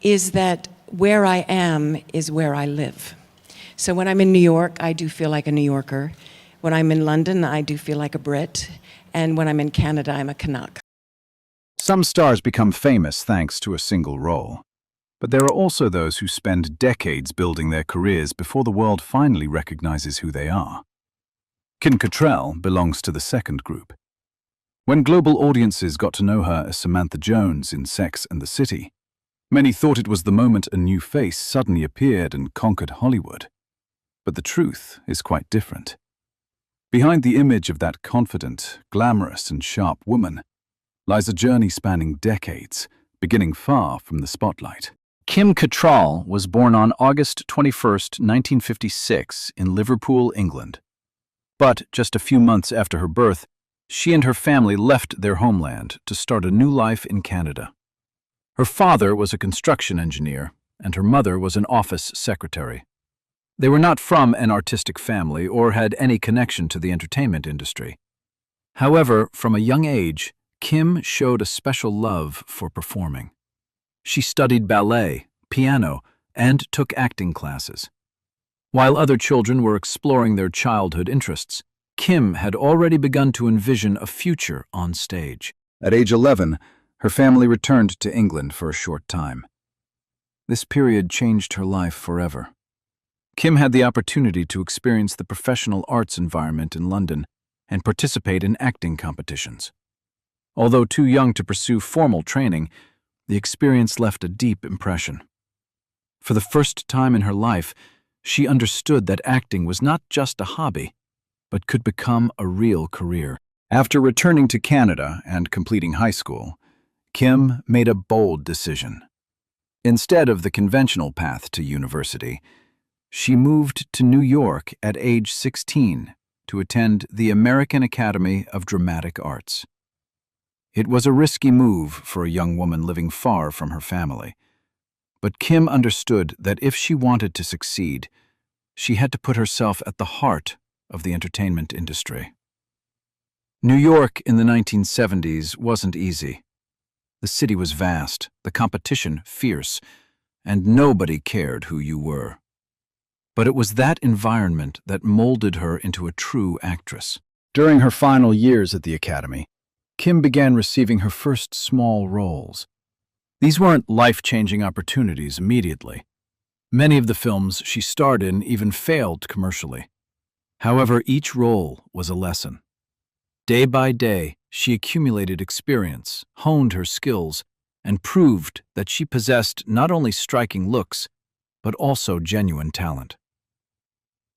is that where I am is where I live. So when I'm in New York, I do feel like a New Yorker. When I'm in London, I do feel like a Brit. And when I'm in Canada, I'm a Canuck. Some stars become famous thanks to a single role. But there are also those who spend decades building their careers before the world finally recognizes who they are. Kim Cattrall belongs to the second group. When global audiences got to know her as Samantha Jones in Sex and the City, many thought it was the moment a new face suddenly appeared and conquered Hollywood. But the truth is quite different. Behind the image of that confident, glamorous, and sharp woman lies a journey spanning decades, beginning far from the spotlight. Kim Cattrall was born on August 21, 1956, in Liverpool, England. But just a few months after her birth, she and her family left their homeland to start a new life in Canada. Her father was a construction engineer, and her mother was an office secretary. They were not from an artistic family or had any connection to the entertainment industry. However, from a young age, Kim showed a special love for performing. She studied ballet, piano, and took acting classes. While other children were exploring their childhood interests, Kim had already begun to envision a future on stage. At age 11, her family returned to England for a short time. This period changed her life forever. Kim had the opportunity to experience the professional arts environment in London and participate in acting competitions. Although too young to pursue formal training, the experience left a deep impression. For the first time in her life, she understood that acting was not just a hobby, but could become a real career. After returning to Canada and completing high school, Kim made a bold decision. Instead of the conventional path to university, she moved to New York at age 16 to attend the American Academy of Dramatic Arts. It was a risky move for a young woman living far from her family, but Kim understood that if she wanted to succeed, she had to put herself at the heart of the entertainment industry. New York in the 1970s wasn't easy. The city was vast, the competition fierce, and nobody cared who you were. But it was that environment that molded her into a true actress. During her final years at the Academy, Kim began receiving her first small roles. These weren't life-changing opportunities immediately. Many of the films she starred in even failed commercially. However, each role was a lesson. Day by day, she accumulated experience, honed her skills, and proved that she possessed not only striking looks, but also genuine talent.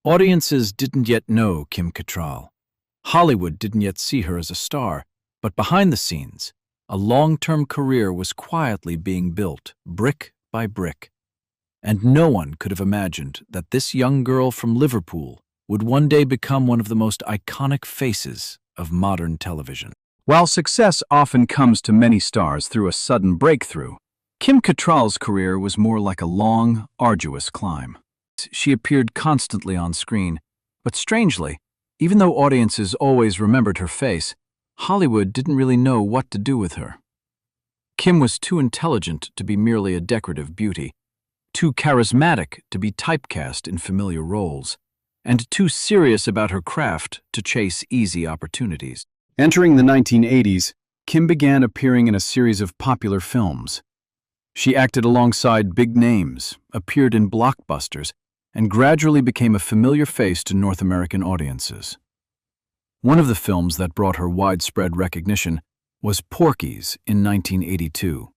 Audiences didn't yet know Kim Cattrall. Hollywood didn't yet see her as a star, but behind the scenes, a long-term career was quietly being built, brick by brick. And no one could have imagined that this young girl from Liverpool would one day become one of the most iconic faces of modern television. While success often comes to many stars through a sudden breakthrough, Kim Cattrall's career was more like a long, arduous climb. She appeared constantly on screen, but strangely, even though audiences always remembered her face, Hollywood didn't really know what to do with her. Kim was too intelligent to be merely a decorative beauty, too charismatic to be typecast in familiar roles, and too serious about her craft to chase easy opportunities. Entering the 1980s, Kim began appearing in a series of popular films. She acted alongside big names, appeared in blockbusters, and gradually became a familiar face to North American audiences. One of the films that brought her widespread recognition was Porky's in 1982.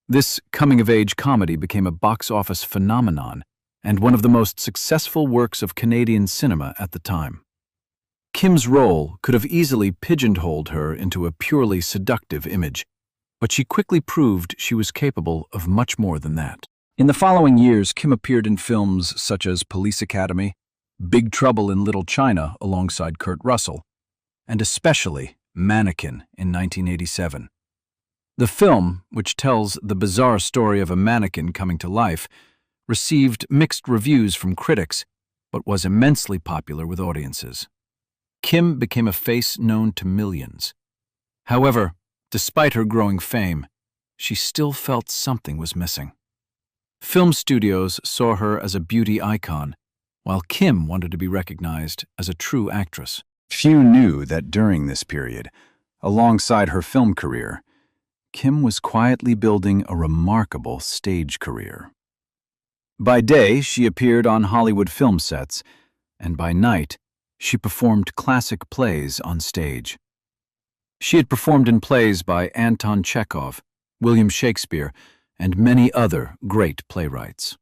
This coming-of-age comedy became a box-office phenomenon and one of the most successful works of Canadian cinema at the time. Kim's role could have easily pigeonholed her into a purely seductive image, but she quickly proved she was capable of much more than that. In the following years, Kim appeared in films such as Police Academy, Big Trouble in Little China alongside Kurt Russell, and especially Mannequin in 1987. The film, which tells the bizarre story of a mannequin coming to life, received mixed reviews from critics, but was immensely popular with audiences. Kim became a face known to millions. However, despite her growing fame, she still felt something was missing. Film studios saw her as a beauty icon, while Kim wanted to be recognized as a true actress. Few knew that during this period, alongside her film career, Kim was quietly building a remarkable stage career. By day, she appeared on Hollywood film sets, and by night, she performed classic plays on stage. She had performed in plays by Anton Chekhov, William Shakespeare, and many other great playwrights.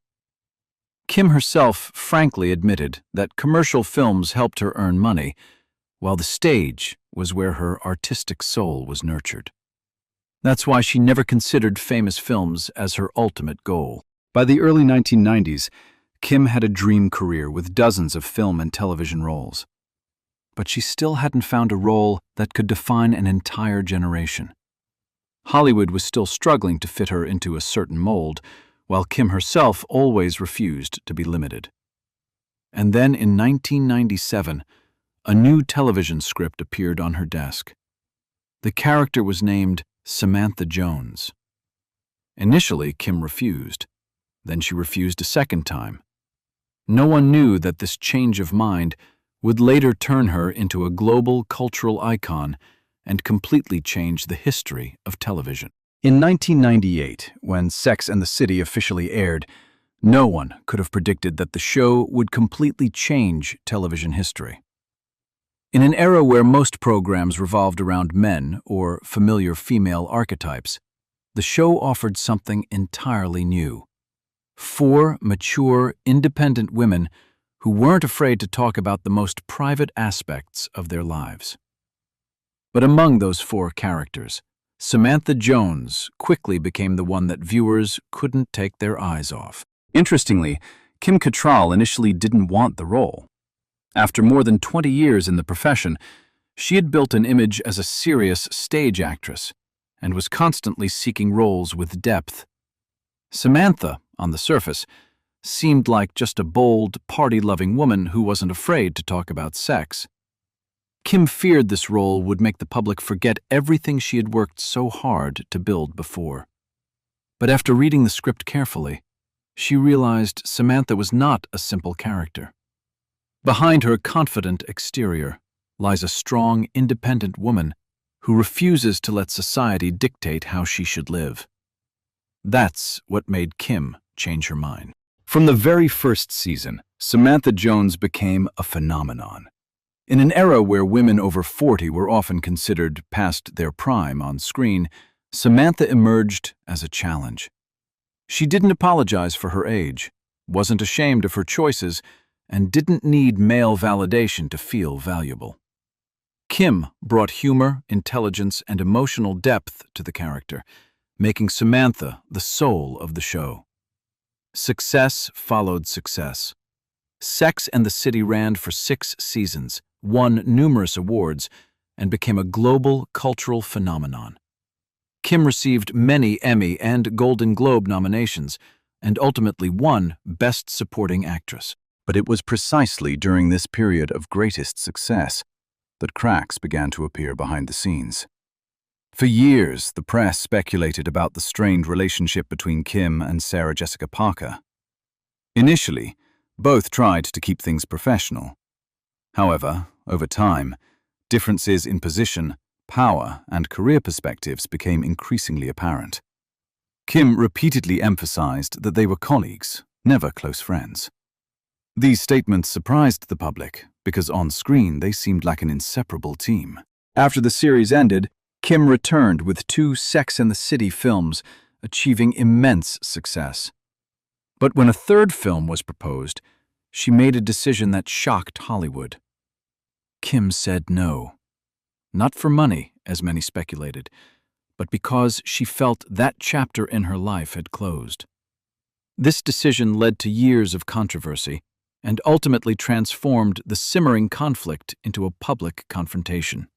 Kim herself frankly admitted that commercial films helped her earn money, while the stage was where her artistic soul was nurtured. That's why she never considered famous films as her ultimate goal. By the early 1990s, Kim had a dream career with dozens of film and television roles. But she still hadn't found a role that could define an entire generation. Hollywood was still struggling to fit her into a certain mold, while Kim herself always refused to be limited. And then in 1997, a new television script appeared on her desk. The character was named Samantha Jones. Initially, Kim refused. Then she refused a second time. No one knew that this change of mind would later turn her into a global cultural icon and completely change the history of television. In 1998, when Sex and the City officially aired, no one could have predicted that the show would completely change television history. In an era where most programs revolved around men or familiar female archetypes, the show offered something entirely new. 4 mature, independent women who weren't afraid to talk about the most private aspects of their lives. But among those 4 characters, Samantha Jones quickly became the one that viewers couldn't take their eyes off. Interestingly, Kim Cattrall initially didn't want the role. After more than 20 years in the profession, she had built an image as a serious stage actress and was constantly seeking roles with depth. Samantha, on the surface, seemed like just a bold, party-loving woman who wasn't afraid to talk about sex. Kim feared this role would make the public forget everything she had worked so hard to build before. But after reading the script carefully, she realized Samantha was not a simple character. Behind her confident exterior lies a strong, independent woman who refuses to let society dictate how she should live. That's what made Kim change her mind. From the very first season, Samantha Jones became a phenomenon. In an era where women over 40 were often considered past their prime on screen, Samantha emerged as a challenge. She didn't apologize for her age, wasn't ashamed of her choices, and didn't need male validation to feel valuable. Kim brought humor, intelligence, and emotional depth to the character, making Samantha the soul of the show. Success followed success. Sex and the City ran for 6 seasons, won numerous awards, and became a global cultural phenomenon. Kim received many Emmy and Golden Globe nominations, and ultimately won Best Supporting Actress. But it was precisely during this period of greatest success that cracks began to appear behind the scenes. For years, the press speculated about the strained relationship between Kim and Sarah Jessica Parker. Initially, both tried to keep things professional. However, over time, differences in position, power, and career perspectives became increasingly apparent. Kim repeatedly emphasized that they were colleagues, never close friends. These statements surprised the public because on screen they seemed like an inseparable team. After the series ended, Kim returned with 2 Sex and the City films, achieving immense success. But when a 3rd film was proposed, she made a decision that shocked Hollywood. Kim said no. Not for money, as many speculated, but because she felt that chapter in her life had closed. This decision led to years of controversy and ultimately transformed the simmering conflict into a public confrontation.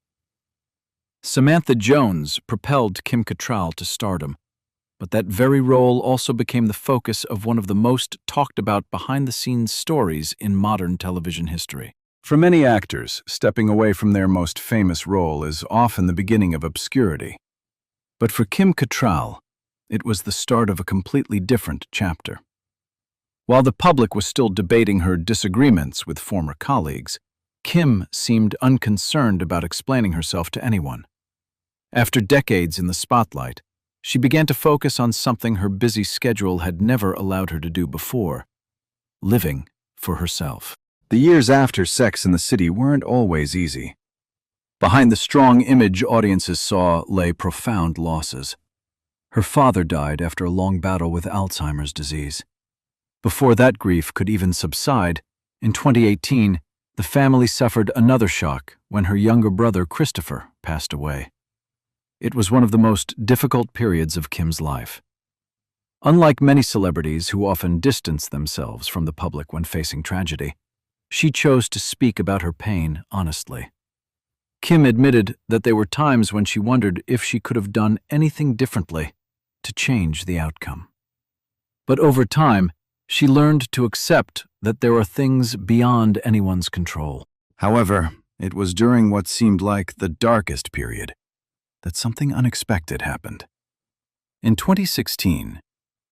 Samantha Jones propelled Kim Cattrall to stardom, but that very role also became the focus of one of the most talked about behind-the-scenes stories in modern television history. For many actors, stepping away from their most famous role is often the beginning of obscurity. But for Kim Cattrall, it was the start of a completely different chapter. While the public was still debating her disagreements with former colleagues, Kim seemed unconcerned about explaining herself to anyone. After decades in the spotlight, she began to focus on something her busy schedule had never allowed her to do before: living for herself. The years after Sex and the City weren't always easy. Behind the strong image audiences saw lay profound losses. Her father died after a long battle with Alzheimer's disease. Before that grief could even subside, in 2018, the family suffered another shock when her younger brother Christopher passed away. It was one of the most difficult periods of Kim's life. Unlike many celebrities who often distance themselves from the public when facing tragedy, she chose to speak about her pain honestly. Kim admitted that there were times when she wondered if she could have done anything differently to change the outcome. But over time, she learned to accept that there are things beyond anyone's control. However, it was during what seemed like the darkest period that something unexpected happened. In 2016,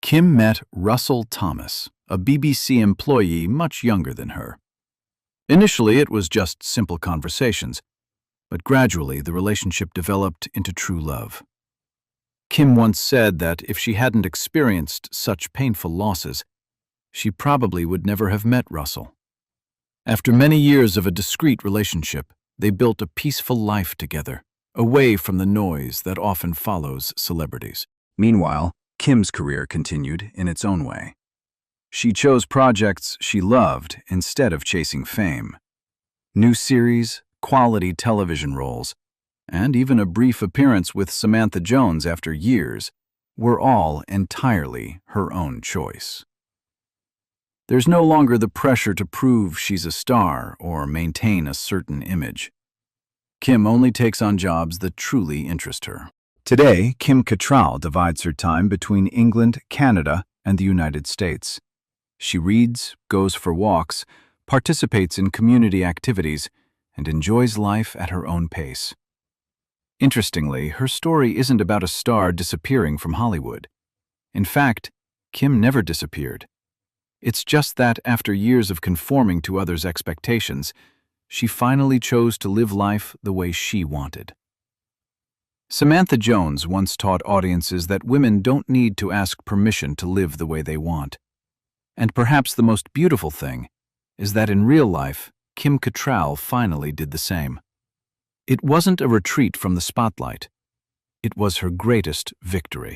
Kim met Russell Thomas, a BBC employee much younger than her. Initially, it was just simple conversations, but gradually the relationship developed into true love. Kim once said that if she hadn't experienced such painful losses, she probably would never have met Russell. After many years of a discreet relationship, they built a peaceful life together, away from the noise that often follows celebrities. Meanwhile, Kim's career continued in its own way. She chose projects she loved instead of chasing fame. New series, quality television roles, and even a brief appearance with Samantha Jones after years were all entirely her own choice. There's no longer the pressure to prove she's a star or maintain a certain image. Kim only takes on jobs that truly interest her. Today, Kim Cattrall divides her time between England, Canada, and the United States. She reads, goes for walks, participates in community activities, and enjoys life at her own pace. Interestingly, her story isn't about a star disappearing from Hollywood. In fact, Kim never disappeared. It's just that after years of conforming to others' expectations, she finally chose to live life the way she wanted. Samantha Jones once taught audiences that women don't need to ask permission to live the way they want. And perhaps the most beautiful thing is that in real life, Kim Cattrall finally did the same. It wasn't a retreat from the spotlight. It was her greatest victory.